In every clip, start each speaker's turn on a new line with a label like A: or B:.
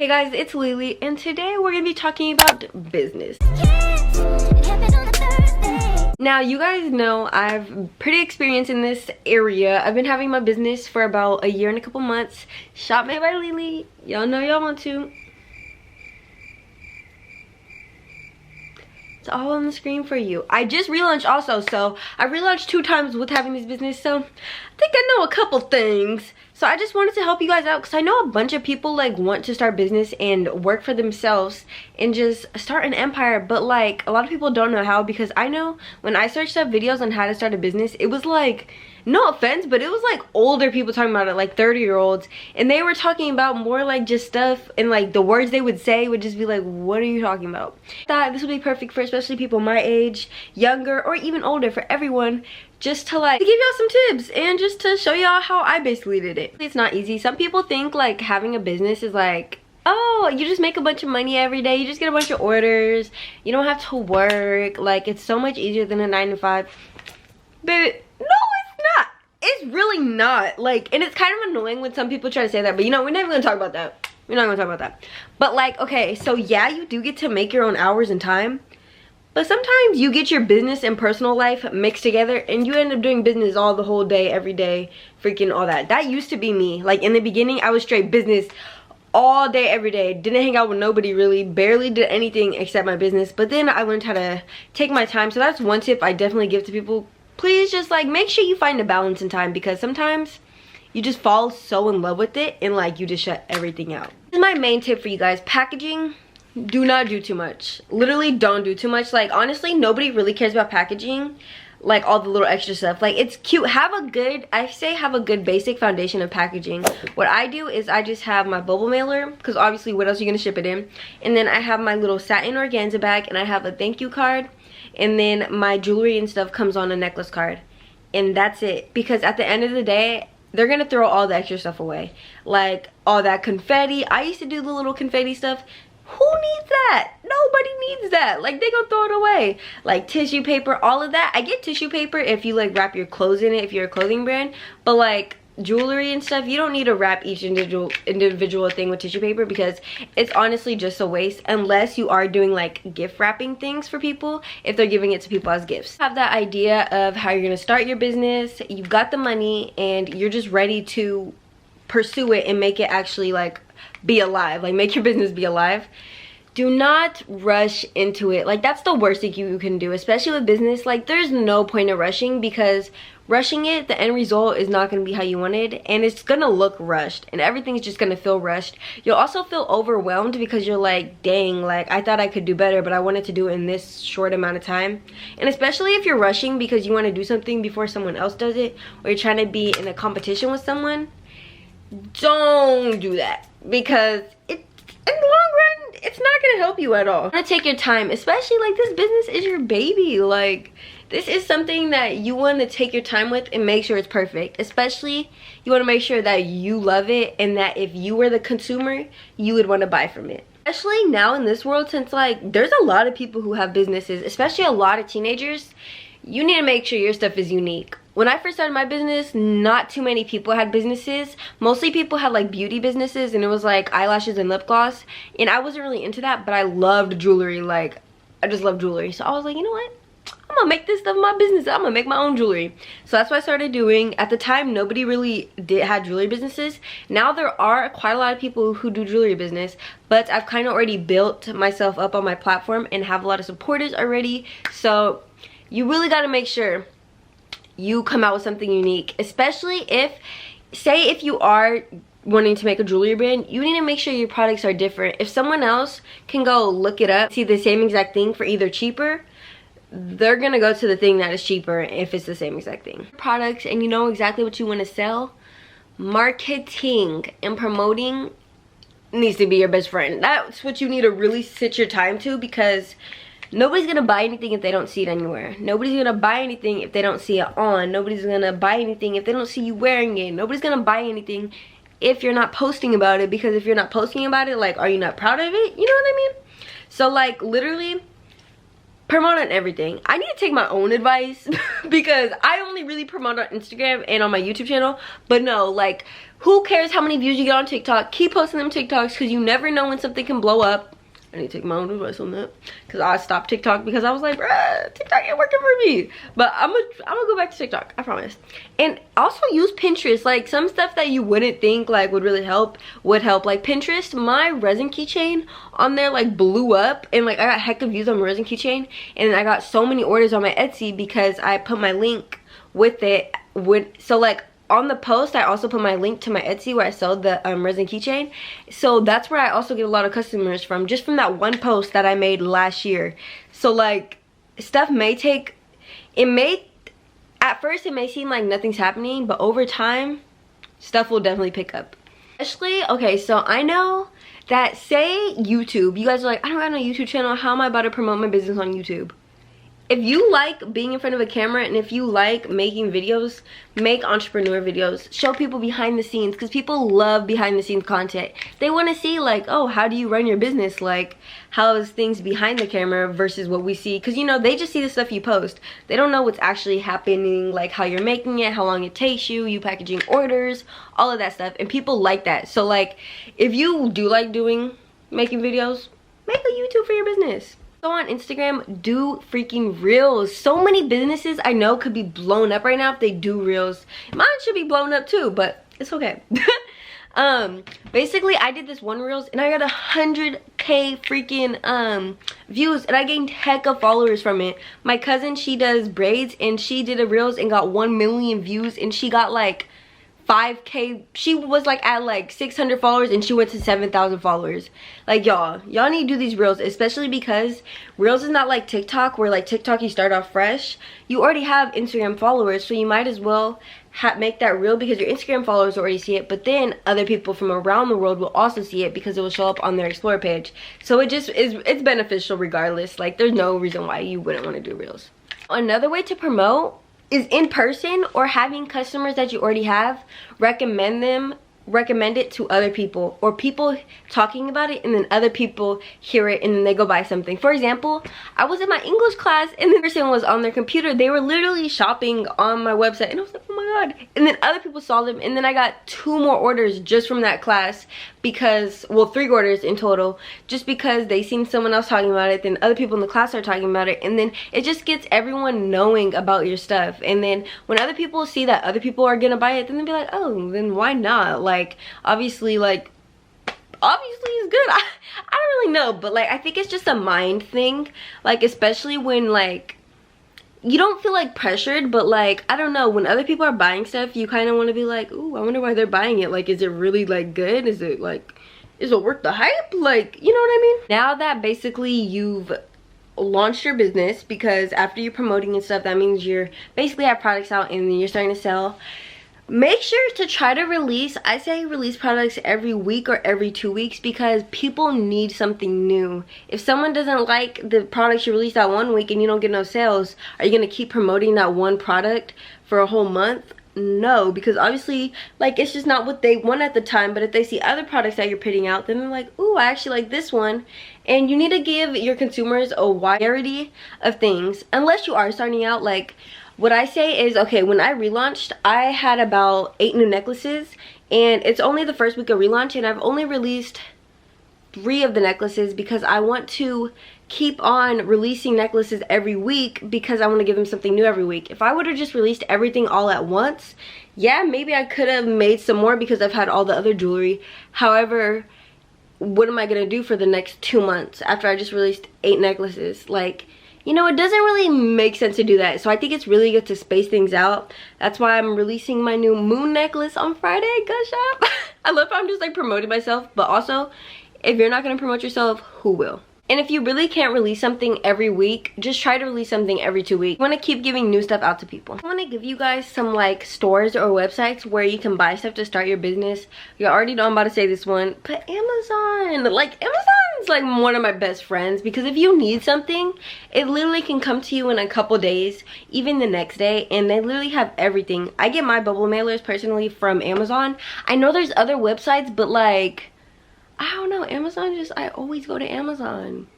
A: Hey guys, it's Lily, and today we're gonna be talking about business. Now, you guys know I've pretty experienced in this area. I've been having my business for about a year and a couple months. Shop made by Lily. Y'all know y'all want to. It's all on the screen for you. I just relaunched also, so I relaunched 2 times with having this business, so I think I know a couple things. So I just wanted to help you guys out because I know a bunch of people like want to start business and work for themselves and just start an empire, but like a lot of people don't know how, because I know when I searched up videos on how to start a business, it was like, no offense, but it was like older people talking about it, like 30-year-olds, and they were talking about more like just stuff, and like the words they would say would just be like, what are you talking about? I thought this would be perfect for especially people my age, younger, or even older, for everyone, just to like give y'all some tips and just to show y'all how I basically did it. It's not easy. Some people think like having a business is like, oh, you just make a bunch of money every day, you just get a bunch of orders, you don't have to work, like it's so much easier than a 9 to 5. Baby, no, it's not. It's really not. Like, and it's kind of annoying when some people try to say that, but you know, we're not even gonna talk about that. We're not gonna talk about that. But like, okay, so yeah, you do get to make your own hours and time, but sometimes you get your business and personal life mixed together and you end up doing business all the whole day, every day, freaking all that. That used to be me. Like in the beginning, I was straight business all day, every day. Didn't hang out with nobody really, barely did anything except my business. But then I learned how to take my time. So that's one tip I definitely give to people. Please just like make sure you find a balance in time, because sometimes you just fall so in love with it and like you just shut everything out. This is my main tip for you guys. Packaging. Do not do too much. Literally don't do too much. Like honestly, nobody really cares about packaging, like all the little extra stuff. Like it's cute. Have a good, I say have a good basic foundation of packaging. What I do is I just have my bubble mailer, because obviously what else are you gonna ship it in, and then I have my little satin organza bag, and I have a thank you card, and then my jewelry and stuff comes on a necklace card, and that's it. Because at the end of the day, they're gonna throw all the extra stuff away, like all that confetti. I used to do the little confetti stuff. Who needs that? Nobody needs that. Like, they gonna throw it away. Like tissue paper, all of that. I get tissue paper if you like wrap your clothes in it, if you're a clothing brand, but like jewelry and stuff, you don't need to wrap each individual thing with tissue paper, because it's honestly just a waste, unless you are doing like gift wrapping things for people, if they're giving it to people as gifts. Have that idea of how you're gonna start your business, you've got the money, and you're just ready to pursue it and make it actually like be alive, like make your business be alive. Do not rush into it. Like that's the worst thing you can do, especially with business. Like there's no point in rushing, because rushing it, the end result is not going to be how you wanted, and it's going to look rushed, and everything's just going to feel rushed. You'll also feel overwhelmed, because you're like, dang, like I thought I could do better, but I wanted to do it in this short amount of time. And especially if you're rushing because you want to do something before someone else does it, or you're trying to be in a competition with someone, don't do that, because in the long run, it's not gonna help you at all. You wanna take your time, especially like this business is your baby. Like this is something that you want to take your time with and make sure it's perfect. Especially you want to make sure that you love it, and that if you were the consumer, you would want to buy from it. Especially now in this world, since like there's a lot of people who have businesses, especially a lot of teenagers. You need to make sure your stuff is unique. When I first started my business, not too many people had businesses. Mostly people had like beauty businesses, and it was like eyelashes and lip gloss, and I wasn't really into that, but I loved jewelry. Like I just love jewelry, so I was like, you know what, I'm gonna make this stuff my business. I'm gonna make my own jewelry. So that's what I started doing. At the time, nobody really had jewelry businesses. Now there are quite a lot of people who do jewelry business, but I've kind of already built myself up on my platform and have a lot of supporters already. So you really got to make sure you come out with something unique, especially if you are wanting to make a jewelry brand. You need to make sure your products are different. If someone else can go look it up, see the same exact thing for either cheaper, they're gonna go to the thing that is cheaper if it's the same exact thing. Products, and you know exactly what you want to sell. Marketing and promoting needs to be your best friend. That's what you need to really sit your time to, because nobody's gonna buy anything if they don't see it anywhere. Nobody's gonna buy anything if they don't see it on. Nobody's gonna buy anything if they don't see you wearing it. Nobody's gonna buy anything if you're not posting about it, because if you're not posting about it, like, are you not proud of it? You know what I mean? So like literally promote on everything. I need to take my own advice because I only really promote on Instagram and on my YouTube channel. But no, like, who cares how many views you get on TikTok? Keep posting them TikToks because you never know when something can blow up. I need to take my own advice on that because I stopped TikTok because I was like, TikTok ain't working for me. But I'm gonna go back to TikTok, I promise. And also use Pinterest. Like, some stuff that you wouldn't think like would really help would help. Like Pinterest, my resin keychain on there like blew up, and like I got heck of views on my resin keychain, and I got so many orders on my Etsy because I put my link with it. So like, on the post, I also put my link to my Etsy where I sell the resin keychain. So that's where I also get a lot of customers from, just from that one post that I made last year. So like, stuff may take, at first it may seem like nothing's happening, but over time, stuff will definitely pick up. Especially, okay, so I know that, say YouTube, you guys are like, I don't got no YouTube channel, how am I about to promote my business on YouTube? If you like being in front of a camera and if you like making videos, make entrepreneur videos. Show people behind the scenes, because people love behind the scenes content. They want to see like, oh, how do you run your business? Like, how is things behind the camera versus what we see? Because, you know, they just see the stuff you post. They don't know what's actually happening, like how you're making it, how long it takes you packaging orders, all of that stuff. And people like that. So like, if you do like making videos, make a YouTube for your business. Go on Instagram, do freaking reels. So many businesses I know could be blown up right now if they do reels. Mine should be blown up too, but it's okay. Basically I did this one reels and I got 100k freaking views, and I gained heck of followers from it. My cousin, she does braids, and she did a reels and got 1 million views, and she got like 5k. She was like at like 600 followers and she went to 7,000 followers. Like, y'all need to do these reels, especially because reels is not like TikTok, where like TikTok you start off fresh. You already have Instagram followers, so you might as well make that reel because your Instagram followers already see it, but then other people from around the world will also see it because it will show up on their explore page. So it just is, it's beneficial regardless. Like, there's no reason why you wouldn't want to do reels. Another way to promote is in person, or having customers that you already have recommend it to other people, or people talking about it and then other people hear it and then they go buy something. For example, I was in my English class and the person was on their computer. They were literally shopping on my website and I was like, oh my god. And then other people saw them, and then I got 2 more orders just from that class because, well, 3 orders in total, just because they seen someone else talking about it, then other people in the class are talking about it, and then it just gets everyone knowing about your stuff. And then when other people see that other people are gonna buy it, then they'll be like, oh, then why not? Like, obviously it's good. I don't really know, but like, I think it's just a mind thing. Like, especially when like you don't feel like pressured, but like, I don't know, when other people are buying stuff, you kind of want to be like, ooh, I wonder why they're buying it. Like, is it really like good? Is it worth the hype? Like, you know what I mean? Now that basically you've launched your business, because after you're promoting and stuff, that means you're basically have products out and you're starting to sell. Make sure to try to release, I say release products every week or every 2 weeks, because people need something new. If someone doesn't like the products you released that 1 week and you don't get no sales, are you going to keep promoting that one product for a whole month? No, because obviously, like, it's just not what they want at the time. But if they see other products that you're putting out, then they're like, ooh, I actually like this one. And you need to give your consumers a variety of things, unless you are starting out. Like, what I say is, okay, when I relaunched, I had about 8 new necklaces, and it's only the first week of relaunch, and I've only released 3 of the necklaces because I want to keep on releasing necklaces every week, because I want to give them something new every week. If I would have just released everything all at once, yeah, maybe I could have made some more because I've had all the other jewelry. However, what am I going to do for the next 2 months after I just released 8 necklaces? Like, you know, it doesn't really make sense to do that. So I think it's really good to space things out. That's why I'm releasing my new moon necklace on Friday. Go shop. I love how I'm just like promoting myself, but also, if you're not going to promote yourself, who will? And if you really can't release something every week, just try to release something every 2 weeks. You want to keep giving new stuff out to people. I want to give you guys some like stores or websites where you can buy stuff to start your business. You already know I'm about to say this one, but Amazon. Like, Amazon's like one of my best friends, because if you need something, it literally can come to you in a couple days, even the next day, and they literally have everything. I get my bubble mailers personally from Amazon. I know there's other websites, but like, I don't know, Amazon just, I always go to Amazon.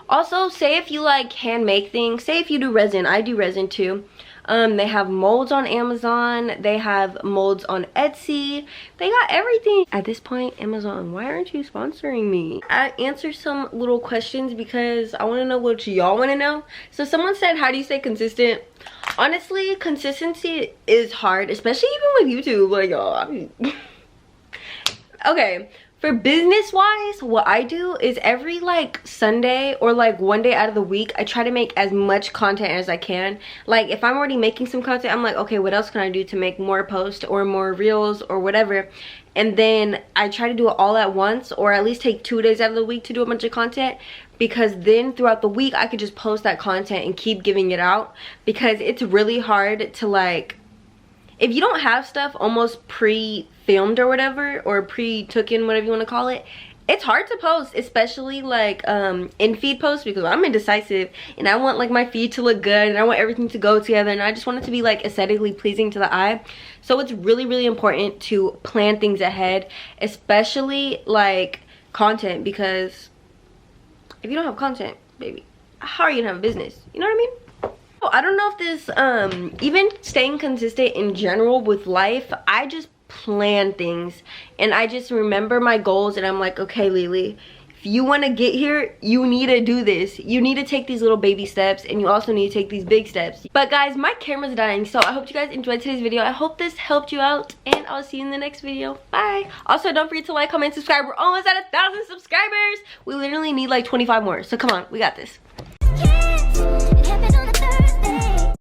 A: Also, say if you like hand make things, say if you do resin, I do resin too. They have molds on Amazon, they have molds on Etsy, they got everything. At this point, Amazon, why aren't you sponsoring me? I answer some little questions because I want to know what y'all want to know. So someone said, how do you stay consistent? Honestly, consistency is hard, especially even with YouTube. Like, y'all, okay, for business wise, what I do is every like Sunday or like one day out of the week, I try to make as much content as I can. Like if I'm already making some content, I'm like, okay, what else can I do to make more posts or more reels or whatever? And then I try to do it all at once, or at least take 2 days out of the week to do a bunch of content, because then throughout the week I could just post that content and keep giving it out. Because it's really hard to, like, if you don't have stuff almost pre-filmed or whatever, or pre-took in, whatever you want to call it, it's hard to post, especially like in feed posts, because I'm indecisive and I want like my feed to look good and I want everything to go together and I just want it to be like aesthetically pleasing to the eye. So it's really, really important to plan things ahead, especially like content, because if you don't have content, baby, how are you gonna have a business? You know what I mean? I don't know if this even staying consistent in general with life, I just plan things and I just remember my goals and I'm like, okay, Lily, if you want to get here, you need to do this. You need to take these little baby steps, and you also need to take these big steps. But guys, my camera's dying, so I hope you guys enjoyed today's video. I hope this helped you out, and I'll see you in the next video. Bye. Also, don't forget to like, comment, subscribe. We're almost at 1,000 subscribers. We literally need like 25 more, so come on, we got this.